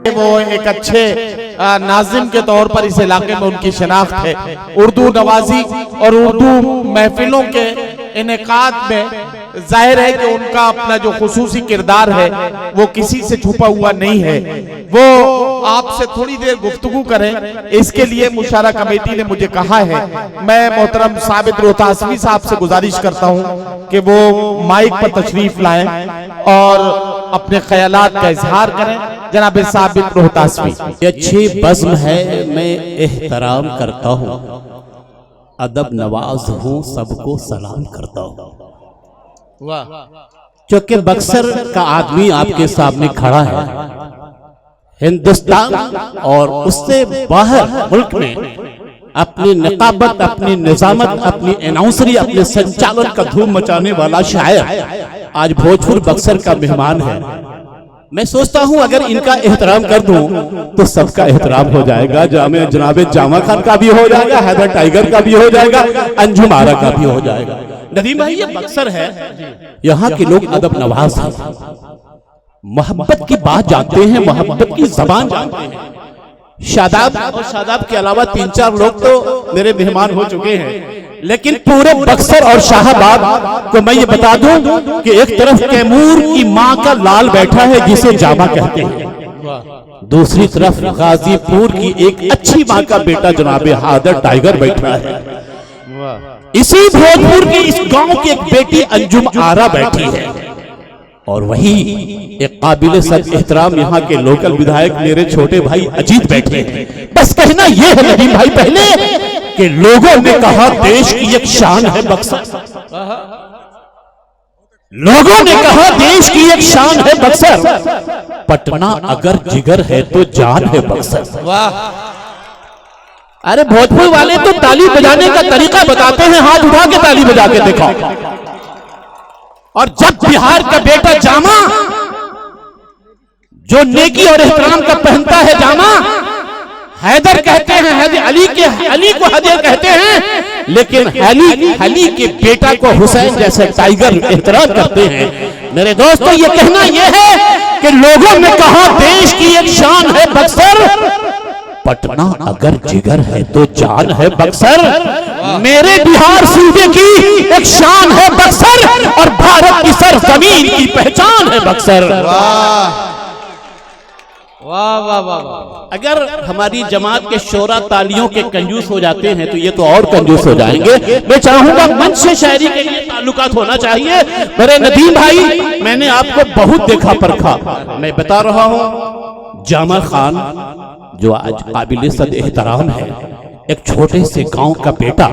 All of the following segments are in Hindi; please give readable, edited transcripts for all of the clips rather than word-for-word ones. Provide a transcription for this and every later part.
वो एक अच्छे नाजिम के तौर पर इस इलाके में उनकी शिनाख्त है। उर्दू नवाजी और उर्दू महफिलों के इनेकाद में जाहिर है कि उनका अपना जो खुसूसी किरदार है वो किसी से छुपा हुआ नहीं है। वो आपसे थोड़ी देर गुफ्तगू करें, इसके लिए मुशारा कमेटी ने मुझे कहा है। मैं मोहतरम साबित रोहतासवी साहब से गुजारिश करता हूं कि वो माइक पर तशरीफ लाएं और अपने ख्यालात का इजहार करें। जनाब साबित रोहतासवी। अच्छी बज़्म है, मैं एहतराम करता हूँ, अदब नवाज हूँ, सबको सलाम करता हूँ। क्योंकि बक्सर का आदमी आपके सामने खड़ा है, हिंदुस्तान और उससे बाहर मुल्क में अपनी निकाबत, अपनी निजामत, अपनी अनाउंसरी, अपने संचालन का धूम मचाने वाला शायर आज भोजपुर बक्सर का मेहमान है। मैं सोचता हूं अगर इनका एहतराम कर दूं तो सबका एहतराम हो जाएगा। जनाब जामा खान का भी हो जाएगा, हैदर टाइगर का भी हो जाएगा, अंजुम आरा का भी हो जाएगा। नदीम भाई, ये बक्सर है, यहाँ के लोग अदब नवाज हैं, मोहब्बत की बात जानते हैं, मोहब्बत की जबान जानते हैं। शादाब और शादाब के अलावा 3-4 लोग तो मेरे मेहमान हो चुके हैं, लेकिन पूरे बक्सर और शाहबाद को मैं ये बता दूं कि एक तरफ कैमूर की मां का लाल बैठा है जिसे जामा कहते हैं, दूसरी तरफ गाजीपुर की एक अच्छी मां का बेटा जनाब हैदर टाइगर बैठा है, इसी भोजपुर के इस गांव की एक बेटी अंजुम आरा बैठी है, और वही एक काबिल सद एहतराम यहाँ के लोकल विधायक मेरे छोटे भाई अजीत बैठे हैं। बस कहना यह है नदीम भाई पहले कि लोगों ने कहा देश की एक शान है बक्सर, लोगों ने कहा देश की एक शान है बक्सर, पटना अगर जिगर है तो जान है बक्सर। वाह! अरे भोजपुर वाले तो ताली बजाने का तरीका बताते हैं, हाथ उठा के ताली बजा के देखो। और जब बिहार का बेटा जामा जो नेकी और एहतराम का पहनता है जामा, हैदर कहते हैं, अली को हैदर कहते हैं, लेकिन अली के बेटा को हुसैन जैसे टाइगर एहतराम करते हैं। मेरे दोस्तों, ये कहना यह है कि लोगों ने कहा देश की एक शान है बक्सर, पटना अगर जिगर है तो जान है बक्सर, मेरे बिहार सूबे की एक शान है बक्सर, और भारत की सरजमीन की पहचान है बक्सर। वाह वाह वाह! अगर हमारी जमात के शोरा तालियों के कंजूस हो जाते हैं तो ये तो और कंजूस हो जाएंगे। मैं चाहूंगा मंच से शायरी के लिए ताल्लुकात होना चाहिए। मेरे नदीम भाई, मैंने आपको बहुत देखा परखा, मैं बता रहा हूं, जामा खान जो आज काबिल सद एहतराम है, एक छोटे से गांव का बेटा,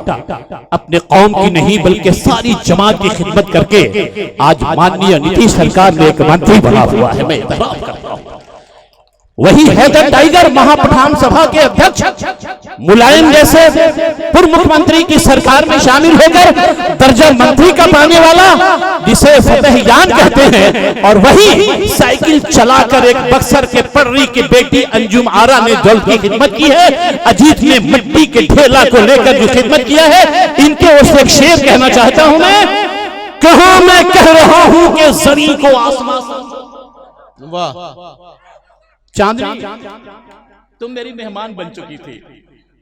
अपने कौम की नहीं बल्कि सारी जमात की खिदमत करके आज माननीय नीतीश सरकार ने एक मंत्री बना हुआ है, मैं एहतराम करता हूं। वही हैदर टाइगर महापठान सभा के अध्यक्ष, मुलायम जैसे पूर्व मुख्यमंत्री की सरकार में शामिल होकर दर्जा मंत्री का पाने वाला, जिसे फतेहयान कहते हैं, और वही साइकिल चलाकर एक बक्सर के पर्री की बेटी अंजुम आरा ने जल की खिदमत की है, अजीत ने मिट्टी के ढेला को लेकर जो खिदमत किया है, इनके ओर से एक शेर कहना चाहता हूं मैं, कहां मैं कह रहा हूं कि जमीन को आसमां। वाह! चांदनी, तुम मेरी मेहमान बन चुकी थी,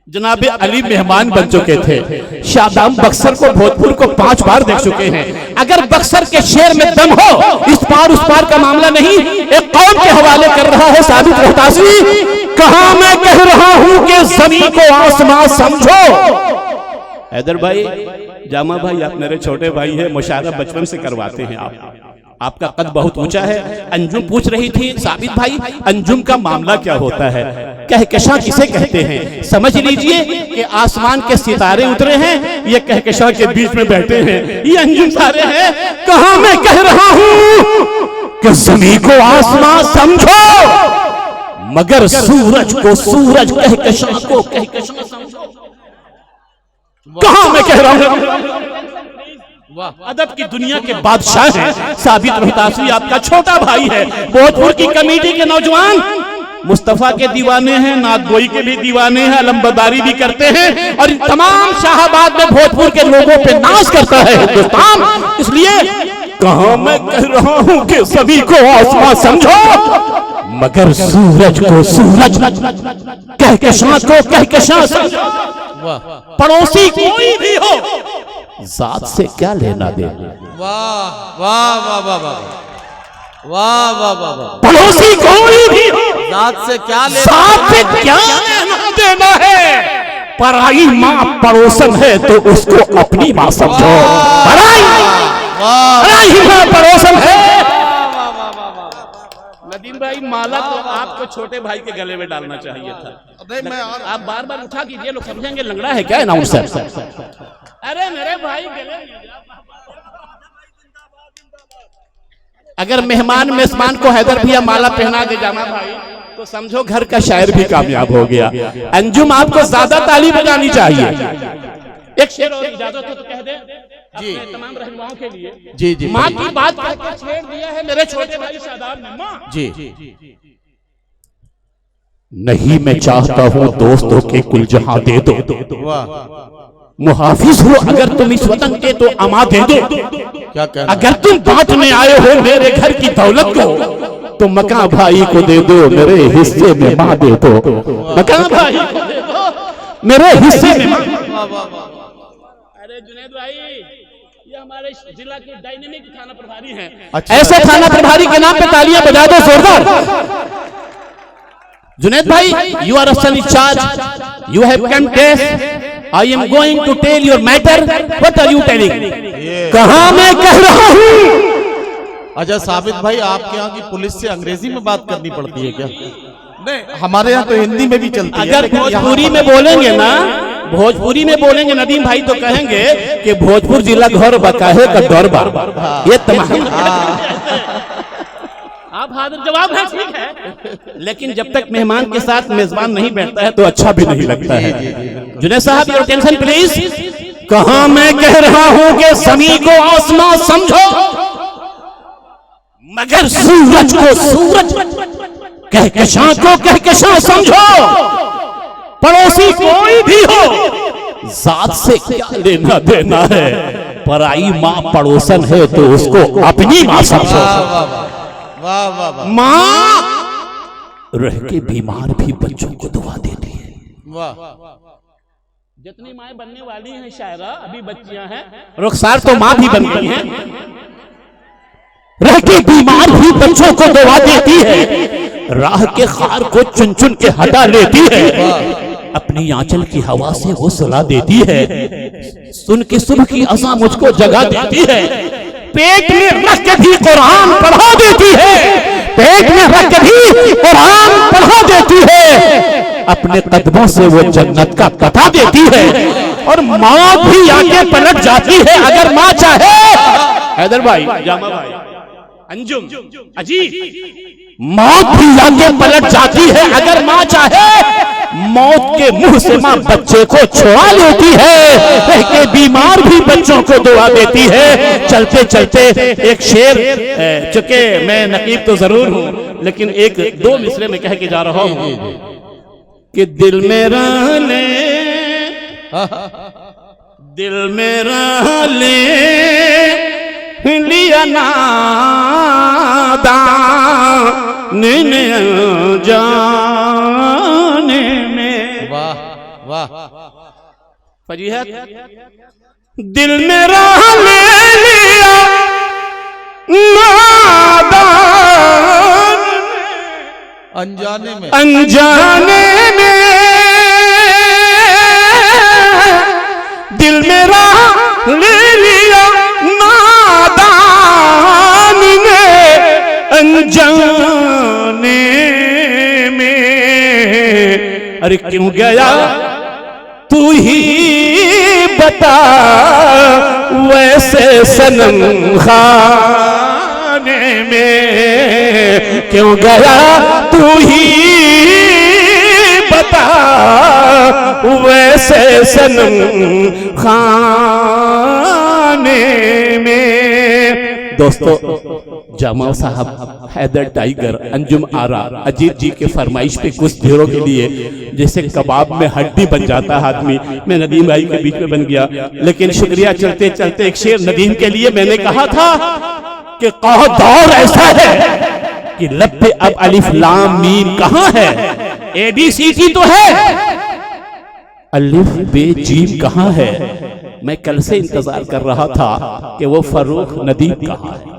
जनाब अली मेहमान बन चुके थे, शादाब बक्सर को, भोजपुर को 5 बार देख चुके हैं। अगर बक्सर के शेर में दम हो, इस पार उस पार का मामला नहीं, एक कौम के हवाले कर रहा है साबित रोहतासवी, कहां मैं कह रहा हूं कि जमीन को आसमां समझो। हैदर भाई, जामा भाई, आप मेरे छोटे भाई हैं, मुशायरा बचपन से करवाते हैं, आपका कद बहुत ऊंचा है। अंजुम पूछ रही थी, साबित भाई अंजुम का मामला क्या होता है, कहकशां किसे कहते हैं? समझ लीजिए कि आसमान के सितारे उतरे हैं, ये कहकशां के बीच में बैठे हैं, ये अंजुम सारे हैं। कहां मैं कह रहा हूं कि जमीन को आसमां समझो, मगर सूरज को सूरज, कहकशां को कहकशां समझो। कहां मैं कह रहा हूं? अदब की दुनिया के बादशाह हैं साबित रोहतासवी, आपका छोटा भाई है, भोजपुर की कमेटी के नौजवान मुस्तफा के दीवाने हैं, नादगोई के भी दीवाने हैं, अलमबरदारी भी करते हैं, और इन तमाम शाहबाद में भोजपुर के लोगों पे नाज करता है हिंदुस्तान। इसलिए कहां मैं कह रहा हूं कि सभी को आसमां समझो, मगर सूरज को सूरज कहकशां को कहकशां समझो। पड़ोसी कोई भी हो, जात से क्या लेना देना। वाह वाह वाह वाह वाह वाह वाह वाह वाह। पड़ोसी कोई भी हो, जात से क्या लेना, जात से क्या लेना देना है। पराई माँ पड़ोसन है तो उसको अपनी माँ समझो। पराई माँ पड़ोसन है। नदीम भाई, माला तो आपको छोटे भाई के गले में डालना चाहिए था। आप बार बार उठा कीजिए, लोग समझेंगे लंगड़ा है क्या अनाउंसर। अरे मेरे भाई गले, अगर मेहमान मेजबान को हैदर भैया माला पहना दे जाना भाई, तो समझो घर का शायर भी कामयाब हो गया। अंजुम, आपको ज्यादा ताली बजानी चाहिए। एक शेर और इजाजत हो तो कह दे जी, तमाम रहनुमाओं के लिए। जी जी, माँ की बात करके छेड़ दिया है मेरे छोटे भाई शादाब ने। माँ जी, नहीं मैं चाहता हूँ दोस्तों के कुल जहां दे दो, वाह, मुहाफिज हो अगर तुम इस वतन के तो अमा दे दो। क्या कहना। अगर तुम बांटने आए हो मेरे घर की दौलत को, तो मकान भाई को दे दो, मेरे हिस्से में माँ दे दो। मकान भाई को दे दो, मेरे हिस्से में माँ। अरे जुनैद भाई, ये हमारे जिला के डायनेमिक थाना प्रभारी हैं। अच्छा। ऐसे थाना प्रभारी के नाम पे तालियां बजा दो जोरदार। जुनैद भाई, you are still in charge. You have come case. I am going to tell your matter. What are you telling? कहाँ मैं कह रहा हूँ। अच्छा साबित भाई, आपके यहाँ की पुलिस से अंग्रेजी में बात करनी पड़ती है क्या? नहीं, हमारे यहाँ तो हिंदी में भी चलती है। अगर भोजपुरी में बोलेंगे ना, भोजपुरी में बोलेंगे नदीम भाई, तो कहेंगे कि भोजपुर जिला घर बकाहे का दौर बार। ये तमाम आप हाजिर जवाब है, ठीक है। लेकिन जब तक मेहमान के साथ मेजबान नहीं बैठता है तो अच्छा भी नहीं लगता है। जुनैद साहब, योर टेंशन प्लीज। कहां मैं कह रहा हूं कि समी को आसमां समझो, मगर सूरज को सूरज कहकशां को कहकशां समझो। पड़ोसी कोई भी हो, जात से क्या लेना देना है। पराई माँ पड़ोसन है तो उसको अपनी माँ समझो। वाह वाह वाह। माँ रह के बीमार भी बच्चों को दुआ देती है। वाह, जितनी माएँ बनने वाली हैं शायरा, अभी बच्चियां हैं, रुखसार तो माँ भी बन गई हैं। रह के बीमार भी बच्चों को दुआ देती है, राह के खार को चुन चुन के हटा लेती है, अपनी आंचल की हवा से वो सुला देती है, सुन के सुबह की अज़ां मुझको जगा देती है, पेट में रख के भी कुरान पढ़ा देती है, पेट में रख के भी कुरान पढ़ा देती है, अपने कदमों से वो जन्नत का पता देती है, और माँ भी आके पलट जाती है अगर माँ चाहे। हैदर भाई, जामा भाई, अंजुम, अजीब, मौत भी आके पलट जाती है अगर माँ चाहे। मौत के मुंह से माँ बच्चे को छुड़ा लेती है, रह के बीमार भी बच्चों को दुआ देती है। चलते चलते एक शेर, चूंकि मैं नकीब तो जरूर हूँ, लेकिन एक दो मिसरे में कह के जा रहा हूँ कि दिल में रह ले, दिल में रह ले लिया नादान जाने में। वाह वाह। फजीहत, दिल में राह ले लिया नादान, अनजाने में, अनजाने में, दिल में राह ले लिया नादान ने, अनजाने में। अरे क्यों गया तू ही बता वैसे सनम खाने में, क्यों गया तू ही बता वैसे सनम खाने में। दोस्तों, जमाल साहब, हैदर टाइगर, अंजुम आरा, अजीत जी के फरमाइश पे कुछ देरों के लिए जैसे कबाब में हड्डी बन जाता है आदमी, मैं नदीम भाई के बीच में बन गया। लेकिन शुक्रिया, चलते चलते एक शेर नदीम के लिए मैंने कहा था कि दौर ऐसा है कि लब पे अब अलिफ लाम मीम कहां है, ABCD तो है, अलिफ बे जीम कहां है। मैं कल से इंतजार कर रहा था कि वो फर्रुख नदीम कहां है।